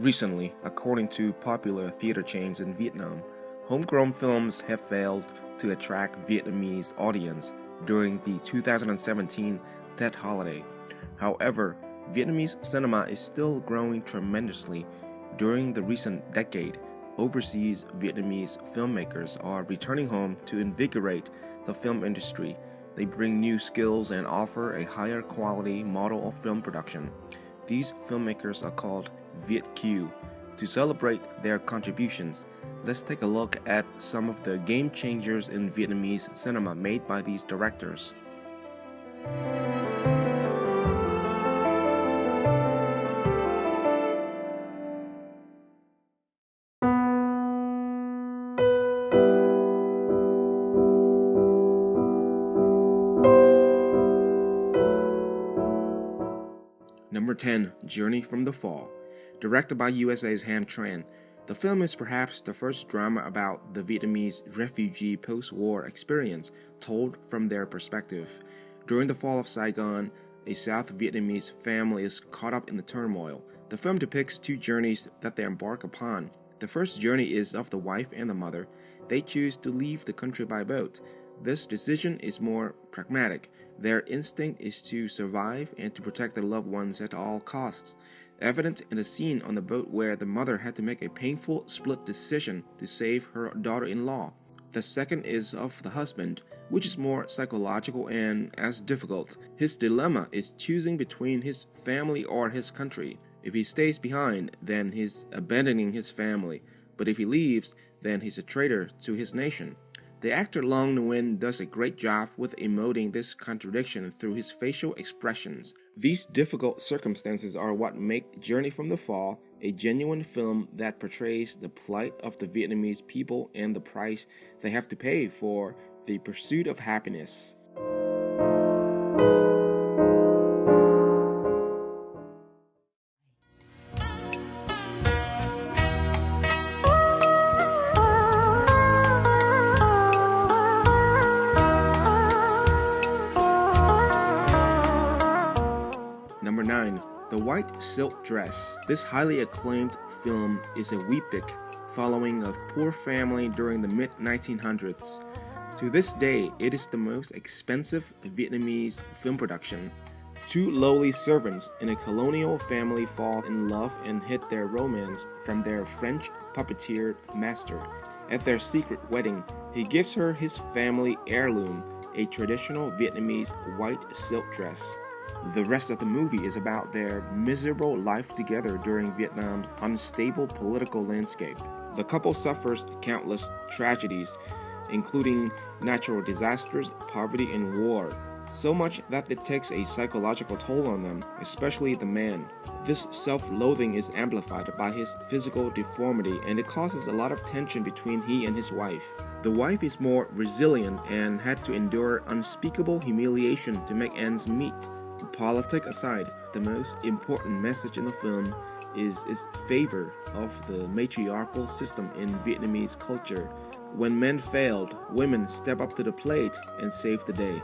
Recently, according to popular theater chains in Vietnam, homegrown films have failed to attract Vietnamese audience during the 2017 Tet holiday. However, Vietnamese cinema is still growing tremendously. During the recent decade, overseas Vietnamese filmmakers are returning home to invigorate the film industry. They bring new skills and offer a higher quality model of film production. These filmmakers are called Viet Kieu. To celebrate their contributions, let's take a look at some of the game changers in Vietnamese cinema made by these directors. Number 10. Journey from the Fall. Directed by USA's Tran, the film is perhaps the first drama about the Vietnamese refugee post-war experience told from their perspective. During the fall of Saigon, a South Vietnamese family is caught up in the turmoil. The film depicts two journeys that they embark upon. The first journey is of the wife and the mother. They choose to leave the country by boat. This decision is more pragmatic. Their instinct is to survive and to protect their loved ones at all costs, evident in the scene on the boat where the mother had to make a painful split decision to save her daughter-in-law. The second is of the husband, which is more psychological and as difficult. His dilemma is choosing between his family or his country. If he stays behind, then he's abandoning his family, but if he leaves, then he's a traitor to his nation. The actor Nguyen does a great job with emoting this contradiction through his facial expressions. These difficult circumstances are what make Journey from the Fall a genuine film that portrays the plight of the Vietnamese people and the price they have to pay for the pursuit of happiness. Number 9. The White Silk Dress. This highly acclaimed film is a weepic following a poor family during the mid-1900s. To this day, it is the most expensive Vietnamese film production. Two lowly servants in a colonial family fall in love and hid their romance from their French puppeteer master. At their secret wedding, he gives her his family heirloom, a traditional Vietnamese white silk dress. The rest of the movie is about their miserable life together during Vietnam's unstable political landscape. The couple suffers countless tragedies, including natural disasters, poverty, and war, so much that it takes a psychological toll on them, especially the man. This self-loathing is amplified by his physical deformity, and it causes a lot of tension between he and his wife. The wife is more resilient and had to endure unspeakable humiliation to make ends meet. Politics aside, the most important message in the film is its favor of the matriarchal system in Vietnamese culture. When men failed, women step up to the plate and save the day.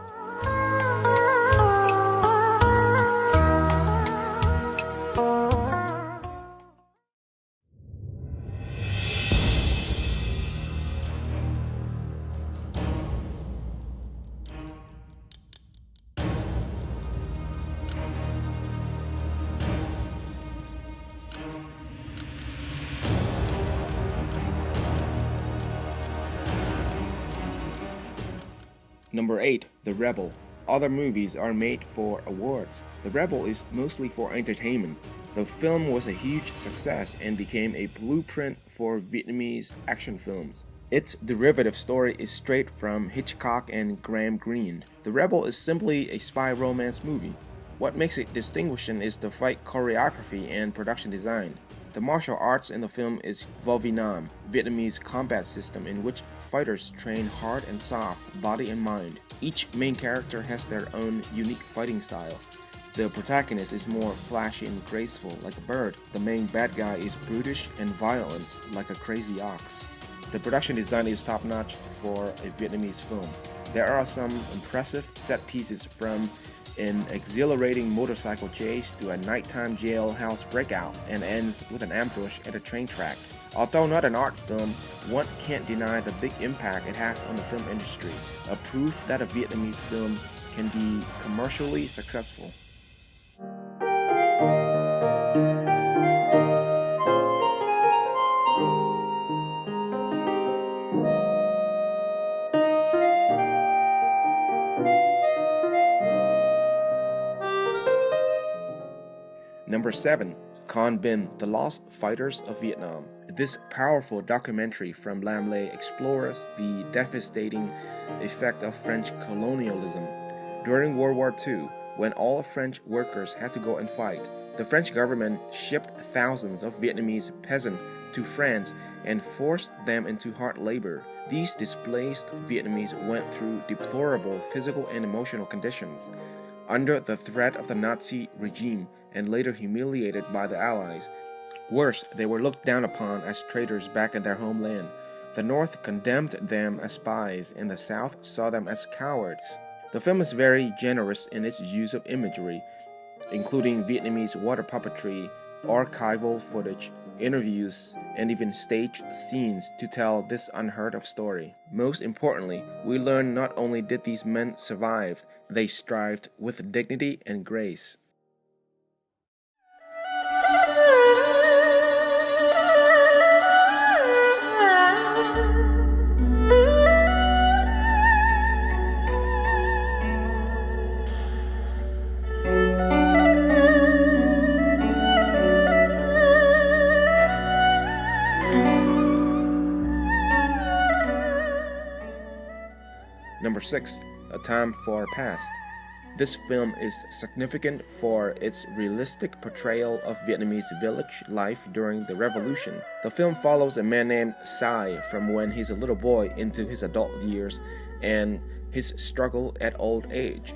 Number 8. The Rebel. Other movies are made for awards. The Rebel is mostly for entertainment. The film was a huge success and became a blueprint for Vietnamese action films. Its derivative story is straight from Hitchcock and Graham Greene. The Rebel is simply a spy romance movie. What makes it distinguishing is the fight choreography and production design. The martial arts in the film is Vo Vietnam, Vietnamese combat system in which fighters train hard and soft, body and mind. Each main character has their own unique fighting style. The protagonist is more flashy and graceful, like a bird. The main bad guy is brutish and violent, like a crazy ox. The production design is top-notch for a Vietnamese film. There are some impressive set pieces from an exhilarating motorcycle chase to a nighttime jailhouse breakout and ends with an ambush at a train track. Although not an art film, one can't deny the big impact it has on the film industry, a proof that a Vietnamese film can be commercially successful. Number 7. Con Binh, The Lost Fighters of Vietnam. This powerful documentary from Lam Le explores the devastating effect of French colonialism. During World War II, when all French workers had to go and fight, the French government shipped thousands of Vietnamese peasants to France and forced them into hard labor. These displaced Vietnamese went through deplorable physical and emotional conditions. Under the threat of the Nazi regime and later humiliated by the Allies. Worse, they were looked down upon as traitors back in their homeland. The North condemned them as spies, and the South saw them as cowards. The film is very generous in its use of imagery, including Vietnamese water puppetry, archival footage, interviews, and even staged scenes to tell this unheard of story. Most importantly, we learn not only did these men survive, they strived with dignity and grace. Number 6. A Time Far Past. This film is significant for its realistic portrayal of Vietnamese village life during the revolution. The film follows a man named Sai from when he's a little boy into his adult years and his struggle at old age.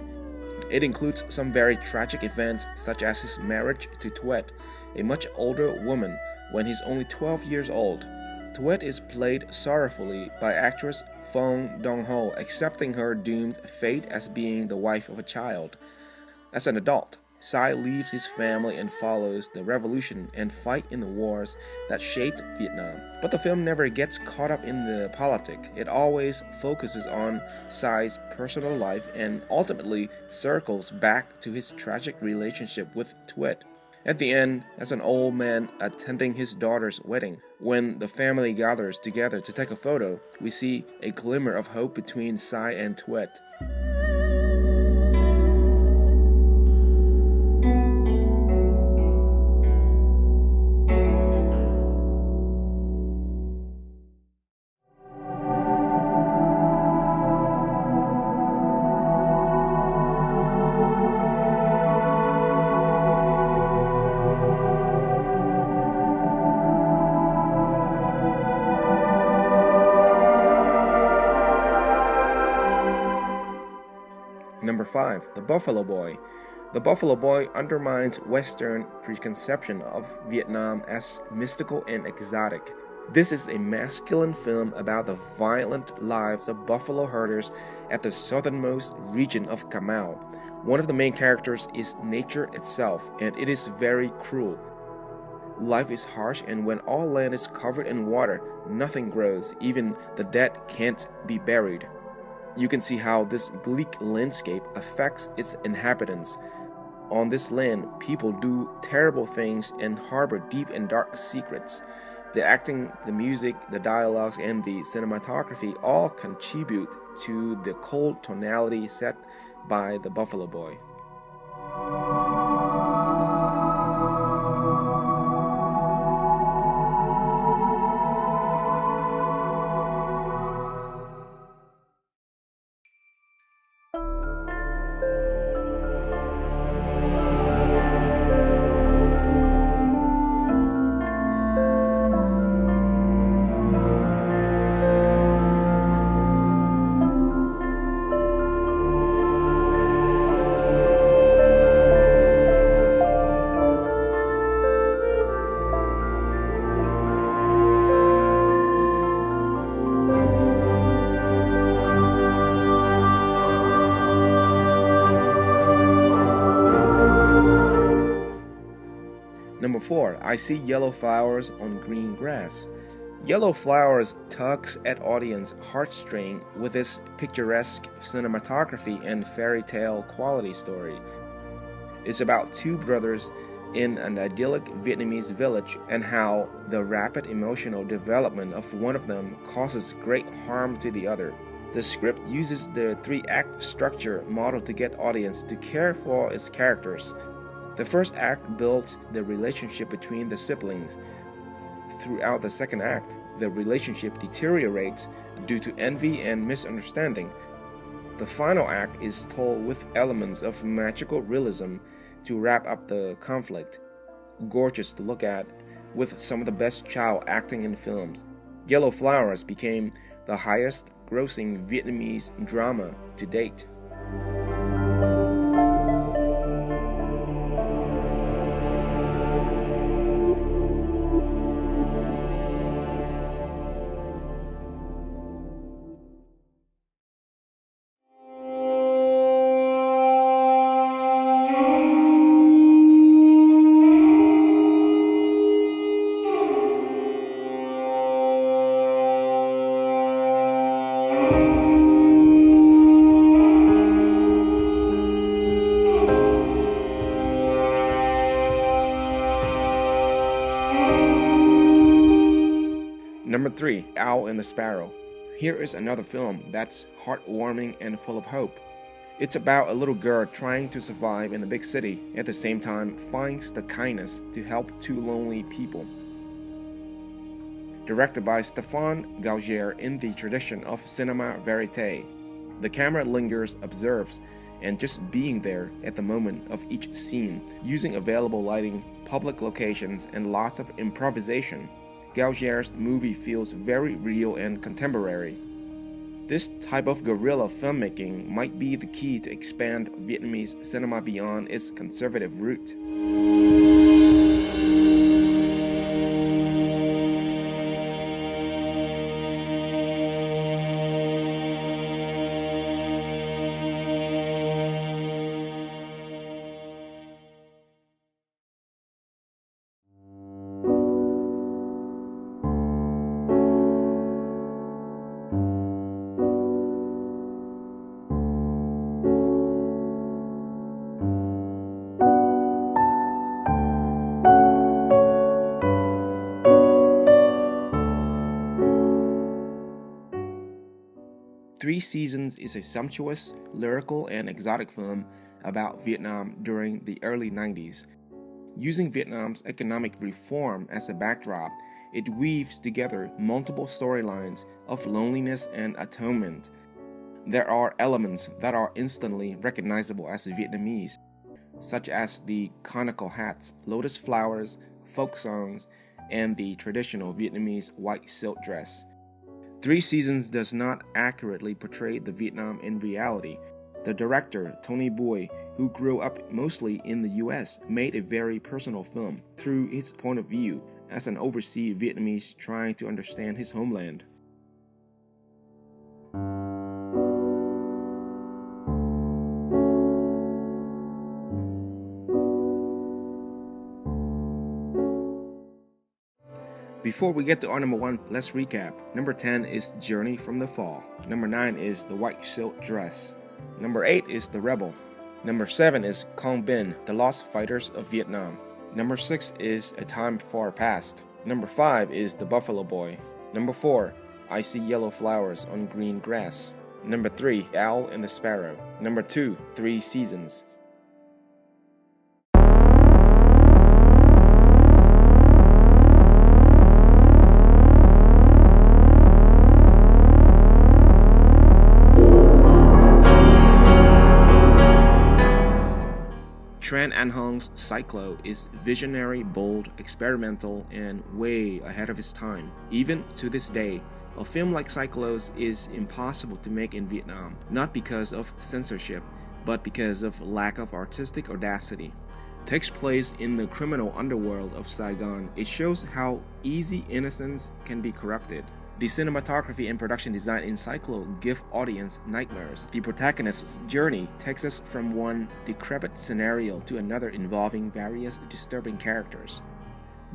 It includes some very tragic events such as his marriage to Tuet, a much older woman, when he's only 12 years old. Tuet is played sorrowfully by actress Phong Dong-ho, accepting her doomed fate as being the wife of a child. As an adult, Sai leaves his family and follows the revolution and fight in the wars that shaped Vietnam. But the film never gets caught up in the politics. It always focuses on Sai's personal life and ultimately circles back to his tragic relationship with Tuet. At the end, as an old man attending his daughter's wedding, when the family gathers together to take a photo, we see a glimmer of hope between Sai and Tuet. Number 5. The Buffalo Boy. The Buffalo Boy undermines Western preconception of Vietnam as mystical and exotic. This is a masculine film about the violent lives of buffalo herders at the southernmost region of Cà Mau. One of the main characters is nature itself, and it is very cruel. Life is harsh, and when all land is covered in water, nothing grows, even the dead can't be buried. You can see how this bleak landscape affects its inhabitants. On this land, people do terrible things and harbor deep and dark secrets. The acting, the music, the dialogues, and the cinematography all contribute to the cold tonality set by the Buffalo Boy. 4. I See Yellow Flowers on Green Grass. Yellow Flowers tugs at audience heartstring with its picturesque cinematography and fairy tale quality story. It's about two brothers in an idyllic Vietnamese village and how the rapid emotional development of one of them causes great harm to the other. The script uses the 3-act structure model to get audience to care for its characters. The first act builds the relationship between the siblings. Throughout the second act, the relationship deteriorates due to envy and misunderstanding. The final act is told with elements of magical realism to wrap up the conflict. Gorgeous to look at, with some of the best child acting in films. Yellow Flowers became the highest grossing Vietnamese drama to date. Number 3. Owl and the Sparrow. Here is another film that's heartwarming and full of hope. It's about a little girl trying to survive in a big city, at the same time finds the kindness to help two lonely people. Directed by Stephane in the tradition of cinema verite, the camera lingers, observes, and just being there at the moment of each scene, using available lighting, public locations, and lots of improvisation. Gaugier's movie feels very real and contemporary. This type of guerrilla filmmaking might be the key to expand Vietnamese cinema beyond its conservative root. Three Seasons is a sumptuous, lyrical, and exotic film about Vietnam during the early 90s. Using Vietnam's economic reform as a backdrop, it weaves together multiple storylines of loneliness and atonement. There are elements that are instantly recognizable as Vietnamese, such as the conical hats, lotus flowers, folk songs, and the traditional Vietnamese white silk dress. Three Seasons does not accurately portray the Vietnam in reality. The director, Tony Boy, who grew up mostly in the US, made a very personal film through his point of view as an overseas Vietnamese trying to understand his homeland. Before we get to our number 1, let's recap. Number 10 is Journey from the Fall. Number 9 is The White Silk Dress. Number 8 is The Rebel. Number 7 is Cong Binh, The Lost Fighters of Vietnam. Number 6 is A Time Far Past. Number 5 is The Buffalo Boy. Number 4, I See Yellow Flowers on Green Grass. Number 3, Owl and the Sparrow. Number 2, Three Seasons. Tran Cyclo is visionary, bold, experimental, and way ahead of its time. Even to this day, a film like Cyclo's is impossible to make in Vietnam, not because of censorship, but because of lack of artistic audacity. Takes place in the criminal underworld of Saigon. It shows how easy innocence can be corrupted. The cinematography and production design in Cyclo give audience nightmares. The protagonist's journey takes us from one decrepit scenario to another involving various disturbing characters.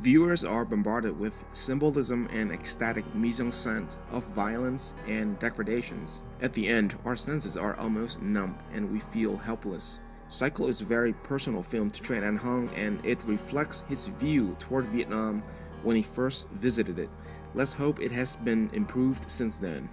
Viewers are bombarded with symbolism and ecstatic mise-en-scène of violence and degradations. At the end, our senses are almost numb and we feel helpless. Cyclo is a very personal film to Tran and it reflects his view toward Vietnam when he first visited it. Let's hope it has been improved since then.